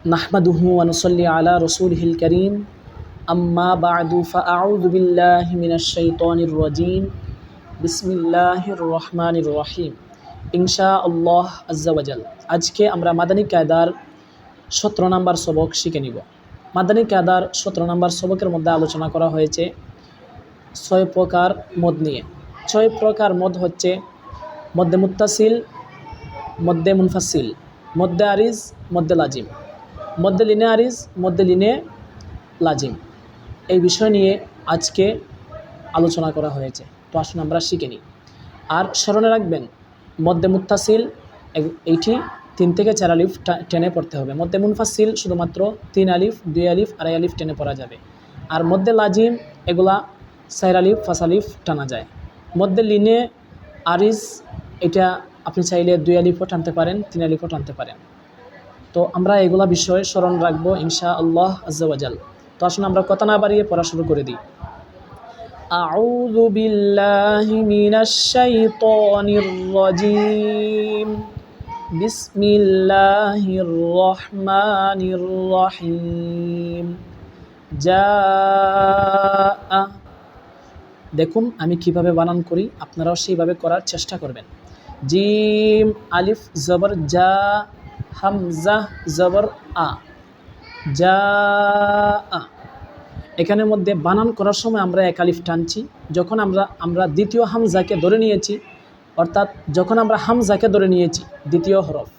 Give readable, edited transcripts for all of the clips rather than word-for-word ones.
নাহমাদুহু ওয়া নুসাল্লি আলা রাসূলিহিল কারীম আম্মা বা'দু ফাআউযু বিল্লাহি মিনাশ শাইতানির রাজীম বিসমিল্লাহির রহমানির রহিম ইনশাআল্লাহ আজ্জা ওয়া জাল। আজকে আমরা মাদানী কায়দার 17 নম্বর সবক শিখে নিব। মাদানী কায়দার 17 নম্বর সবকের মধ্যে আলোচনা করা হয়েছে 6 প্রকার মদ নিয়ে। 6 প্রকার মদ হচ্ছে মদ্দে মুত্তাসিল, মদ্দে মুনফাসিল, মদ্দে আরিজ, মদ্দে লাজিম, মদ্দে লিনে আরিজ, মদ্দে লিনে লাজিম। এই বিষয় নিয়ে আজকে আলোচনা করা হয়েছে। তো আসুন আমরা শিখে নিই। আর স্মরণে রাখবেন, মদ্দে মুত্তাসিল এইটি 3 থেকে 4 আলিফ টেনে পড়তে হবে। মদ্দে মুনফাসিল শুধুমাত্র 3 আলিফ, 2 আলিফ, আড়াই আলিফ টেনে পড়া যাবে। আর মদ্দে লাজিম এগুলা 4 আলিফ, 5 আলিফ টানা যায়। মদ্দে লিনে আরিজ এটা আপনি চাইলে 2 আলিফও টানতে পারেন, 3 আলিফও টানতে পারেন। তো আমরা এগুলা বিষয়ে স্মরণ রাখবো ইনশাআল্লাহ আজ্জা ওয়া জাল। তো আসুন আমরা কথা না বাড়িয়ে পড়া শুরু করে দিই। আউযু বিল্লাহি মিনাশ শাইতানির রাজীম বিসমিল্লাহির রহমানির রহিম। জাআ, দেখুন আমি কিভাবে বানান করি, আপনারাও সেইভাবে করার চেষ্টা করবেন। জিম আলিফ জবর জা, হামজা জবর আ, জা আ। এখানের মধ্যে বানান করার সময় আমরা 1 আলিফ টানছি। যখন আমরা দ্বিতীয় হামজাকে ধরে নিয়েছি, অর্থাৎ যখন আমরা হামজাকে ধরে নিয়েছি দ্বিতীয় হরফ,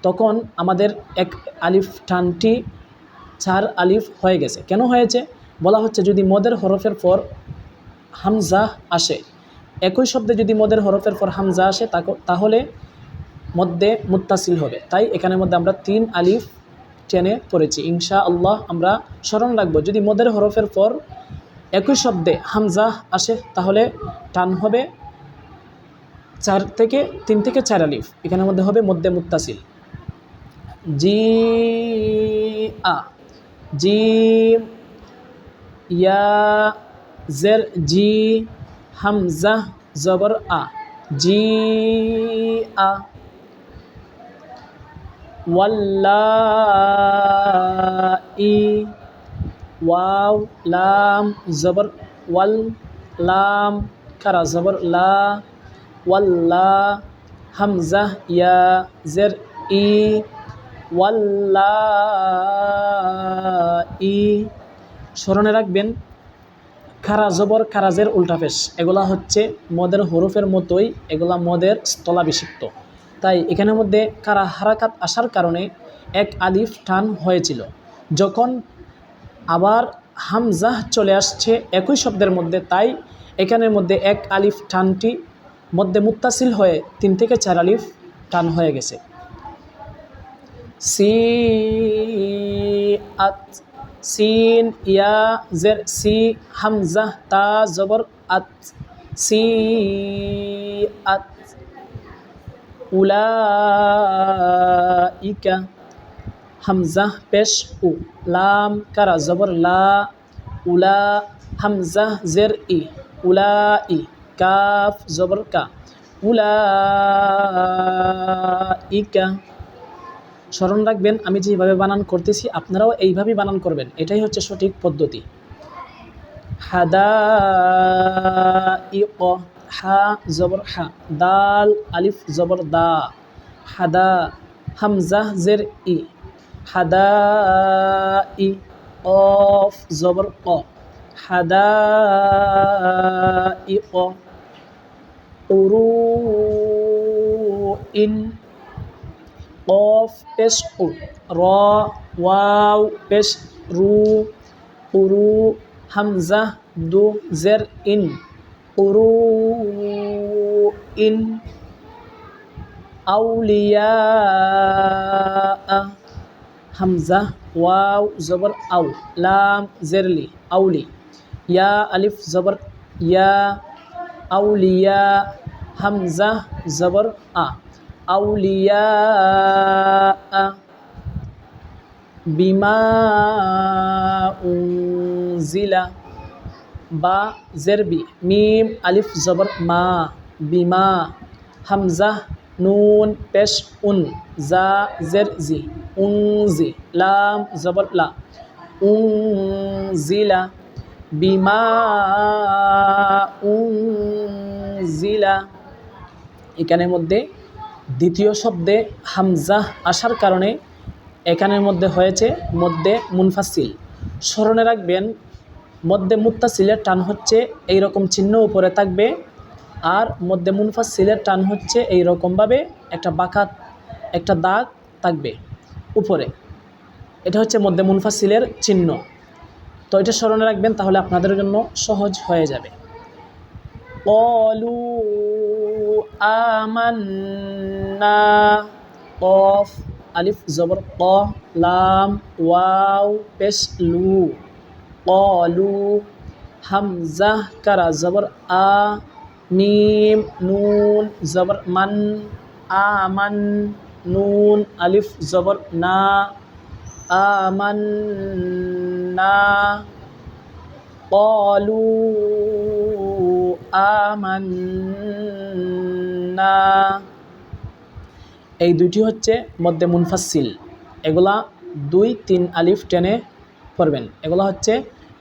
তখন আমাদের 1 আলিফ টানটি 4 আলিফ হয়ে গেছে। কেন হয়েছে বলা হচ্ছে, যদি মদের হরফের পর হামজা আসে, একই শব্দে যদি মদের হরফের পর হামজা আসে তাহলে মদ্দে মুত্তাসিল হবে। তাই এখানের মধ্যে আমরা 3 আলিফ টেনে পড়েছি। ইনশাআল্লাহ আমরা স্মরণ রাখবো, যদি মদের হরফের পর একই শব্দে হামজা আসে তাহলে টান হবে 3 থেকে 4 আলিফ। এখানের মধ্যে হবে মদ্দে মুত্তাসিল। জি আ, জিম, ইয়া জের জি, হামজা জবর আ, জি আ। ওয়াল্লাই, ওয়াও লাম জবর ওয়াল, লাম কারা জবর লা, ওয়াল্লা, হামজা ইয়া জের ই, ওয়াল্লাই। স্মরণে রাখবেন, খারা জবর কারাজের উল্টা পেশ, এগুলা হচ্ছে মদের হরফের মতোই, এগুলা মদের স্থলাভিষিক্ত। তাই এখানের মধ্যে কারা হারাকাত আসার কারণে 1 আলিফ টান হয়েছিল। যখন আবার হামজা চলে আসছে একই শব্দের মধ্যে, তাই এখানের মধ্যে 1 আলিফ টানটি মদ্দে মুত্তাসিল হয়ে 3 থেকে 4 আলিফ টান হয়ে গেছে। সি আত, সিন ইয়া জের সি, হামজা তা জবর আত, সি আত। উলাইকা, হামজা পেশ উ, লাম কারা জবর লা, উলা, হামজা জের ই, উলাই, কাফ জবর কা, উলাইকা। স্মরণ রাখবেন, আমি যেভাবে বানান করতেছি আপনারাও এইভাবেই বানান করবেন, এটাই হচ্ছে সঠিক পদ্ধতি। হাদাইক, হা জবর হা, দাল আলিফ জবর দা, হাদা, হামজা জের ই, হাদাই, কফ জবর ক, হাদাইক। উরুইন, কফ পেশ উ, র, ওয়াও পেশ রু, উরু, হামজা দু জের ইন, উরুইন। আউলিয়া, হামজা ওয়াও জবর আউ, লাম জেরলি, আউলি, ইয়া আলিফ জবর ইয়া, আউলিয়া, হামজা জবর আ, আউলিয়া। বিমা উনজিলা, বা জেরবি, মিম আলিফ জবর মা, বিমা, হামজা নুন পেশ উন, জা জের জি, উংজি, লাম জবর লা, উংজিলা, বিমা উংজিলা। এখানের মধ্যে দ্বিতীয় শব্দে হামজা আসার কারণে এখানের মধ্যে হয়েছে মধ্যে মুনফাসিল। স্মরণে রাখবেন, মধ্যে মুত্তাসিলের টান হচ্ছে এই রকম চিহ্ন উপরে থাকবে, আর মধ্যে মুনফাসিলের টান হচ্ছে এই রকমভাবে একটা বাঁকা একটা দাগ থাকবে উপরে। এটা হচ্ছে মধ্যে মুনফাসিলের চিহ্ন। তো এটা স্মরণে রাখবেন, তাহলে আপনাদের জন্য সহজ হয়ে যাবে। ক্বালু আমান্না, কফ আলিফ জবর ক, লাম ওয়াও পেশ লু, ক্বালু। হামজা কারা জবর আ, মিম নুন জবর মান, আমান, নুন আলিফ জবর না, আমান্না। ক্বালু আমান্না। এই দুটি হচ্ছে মধ্যে মুনফাসিল। এগুলা 2-3 আলিফ টেনে পড়বেন। এগুলা হচ্ছে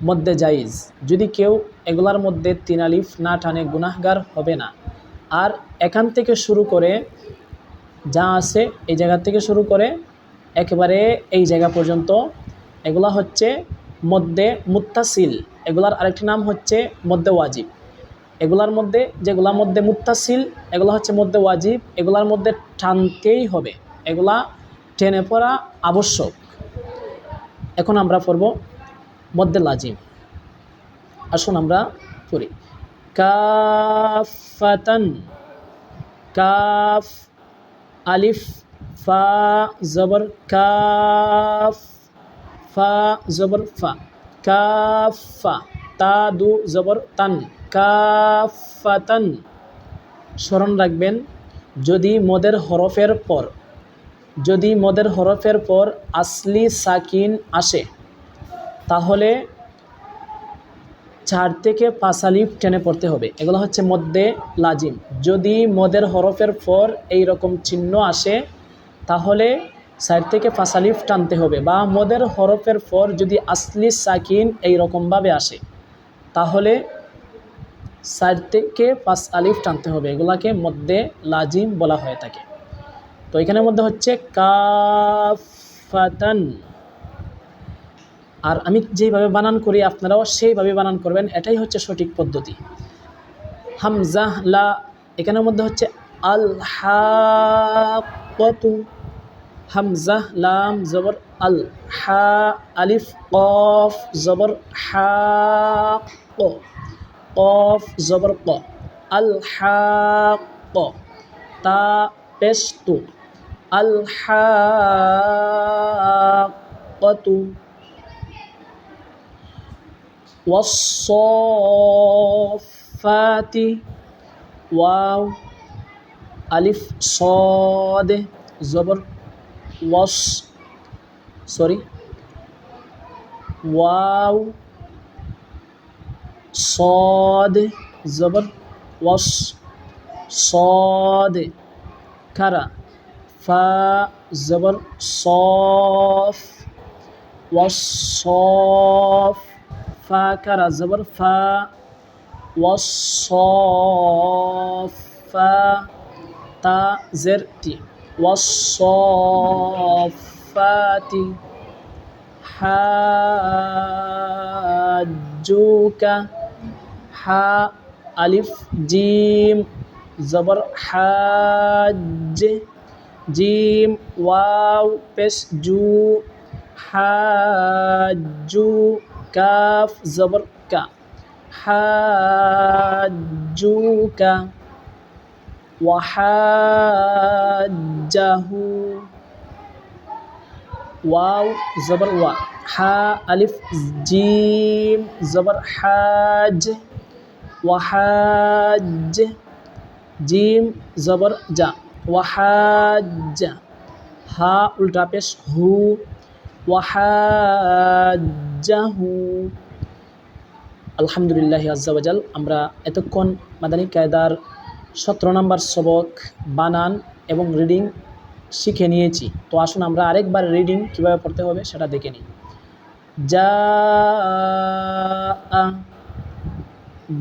মধ্যে জাইজ। যদি কেউ এগুলার মধ্যে 3 আলিফ না টানে গুনাহগার হবে না। আর এখান থেকে শুরু করে যা আছে এই জায়গা থেকে শুরু করে একেবারে এই জায়গা পর্যন্ত এগুলা হচ্ছে মধ্যে মুত্তাসিল। এগুলার আরেকটি নাম হচ্ছে মধ্যে ওয়াজিব। এগুলার মধ্যে যেগুলা মধ্যে মুত্তাসিল এগুলা হচ্ছে মধ্যে ওয়াজিব, এগুলার মধ্যে টানতেই হবে, এগুলা টেনে পড়া আবশ্যক। এখন আমরা পড়ব মধ্যে লাজিম। আসুন আমরা পড়ি। কাফাতান, কাফ আলিফ ফা জবর কাফ, ফা জবর ফা, কাফা। তা দু জবর তান, কাফাতান। স্মরণ রাখবেন, যদি মদের হরফের পর আসলি সাকিন আসে তাহলে 4 থেকে 5 আলিফ টেনে পড়তে হবে। এগুলো হচ্ছে মধ্যে লাজিম। যদি মদের হরফের পর এই রকম চিহ্ন আসে তাহলে 4 থেকে 5 আলিফ টানতে হবে, বা মদের হরফের পর যদি আসলি সাকিন এই রকমভাবে আসে তাহলে 4 থেকে 5 আলিফ টানতে হবে। এগুলাকে মধ্যে লাজিম বলা হয়ে থাকে। তো এখানের মধ্যে হচ্ছে কাফাতান। আর আমি যেইভাবে বানান করি আপনারাও সেইভাবে বানান করবেন, এটাই হচ্ছে সঠিক পদ্ধতি। হামজা লা, এখানের মধ্যে হচ্ছে আল হাক্কাতু, হামজা লাম জবর আল, হা আলিফ কফ জবর হাক্ক, কফ জবর ক, আল হাক্ক। তা পেশ তু, আল হাক্কাতু। ওয়াস-সাফাতি, ওয়াও আলিফ সদ জবর ওয়াস, ওয়াও সদ জবর ওয়াস, সদ কারা, ফা জবর সফ, ওয়াস-সফ। ফা কারা জবর ফা, ওয়াস-সফা। তা জের তি, ওয়াস-সফাতি। হাজ্জুকা, হা আলিফ জিম জবর হাজ, জিম ওয়াও পেশ জু, হাজ্জু। কাফ জবর কা, হাজ্জুকা। ওয়াহাজ্জাহু, ওয়াও জবর ওয়া, হা আলিফ জিম জবর হাজ, ওয়াহাজ। জিম জবর জা, ওয়াহাজ্জা। হা উল্টা পেশ হু, ওয়াহাজ্জাহু। আলহামদুলিল্লাহ আজ্জা ওয়াজাল। আমরা এতক্ষণ মাদানী কায়দার 17 নম্বর সবক বানান এবং রিডিং শিখে নিয়েছি। তো আসুন আমরা আরেকবার রিডিং কীভাবে পড়তে হবে সেটা দেখে নিই। জাআ,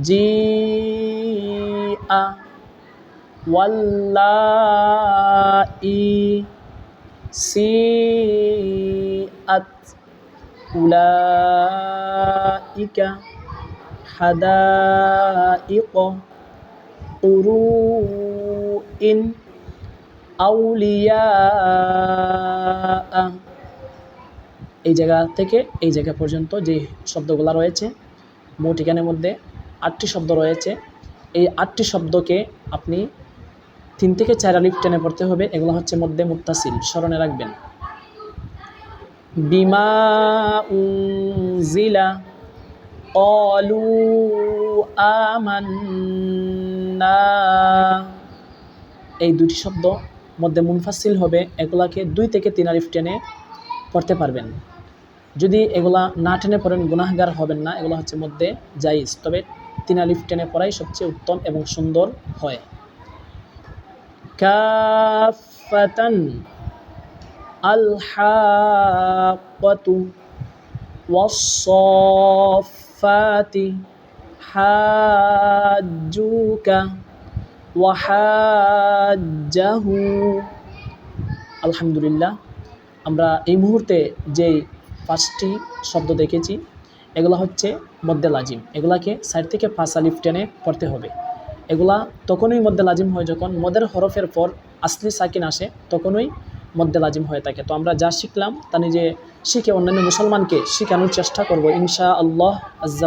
জিআ, ওয়াল্লাই, সিআত, উলাইকা, হাদাইক, কুরুইন, আউলিয়া। এই জায়গা থেকে এই জায়গা পর্যন্ত যে শব্দগুলো রয়েছে, মোট এখানের মধ্যে 8টি শব্দ রয়েছে। এই 8টি শব্দকে আপনি 3 থেকে 4 আলিফ টেনে পড়তে হবে। এগুলো হচ্ছে মধ্যে মুত্তাসিল, স্মরণে রাখবেন। বিমা উনজিলা, ক্বালু আমান্না। এই দুটি শব্দ মধ্যে মুনফাসিল হবে, এগুলাকে 2 থেকে 3 আলিফ টেনে পড়তে পারবেন। যদি এগুলা না টেনে পড়েন গুনাহগার হবেন না, এগুলো হচ্ছে মধ্যে জায়েজ, তবে 3 আলিফ টেনে পড়াই সবচেয়ে উত্তম এবং সুন্দর হয়। কাফাতান, আল হাক্কাতু, ওয়াস-সাফফাতি, হাজ্জুকা, ওয়াহাজ্জাহু। আলহামদুলিল্লাহ, আমরা এই মুহূর্তে যেই 5টি শব্দ দেখেছি এগুলো হচ্ছে মধ্যে লাজিম। এগুলাকে 4 থেকে 5 আলিফ টেনে পড়তে হবে। এগুলা তখনই মধ্যে লাজিম হয় যখন মদের হরফের পর আসলি সাকিন আসে, তখনই মধ্যে লাজিম হয়ে থাকে। তো আমরা যা শিখলাম তা নিজে শিখে অন্যান্য মুসলমানকে শেখানোর চেষ্টা করব ইনশাআল্লাহ আজ্জা।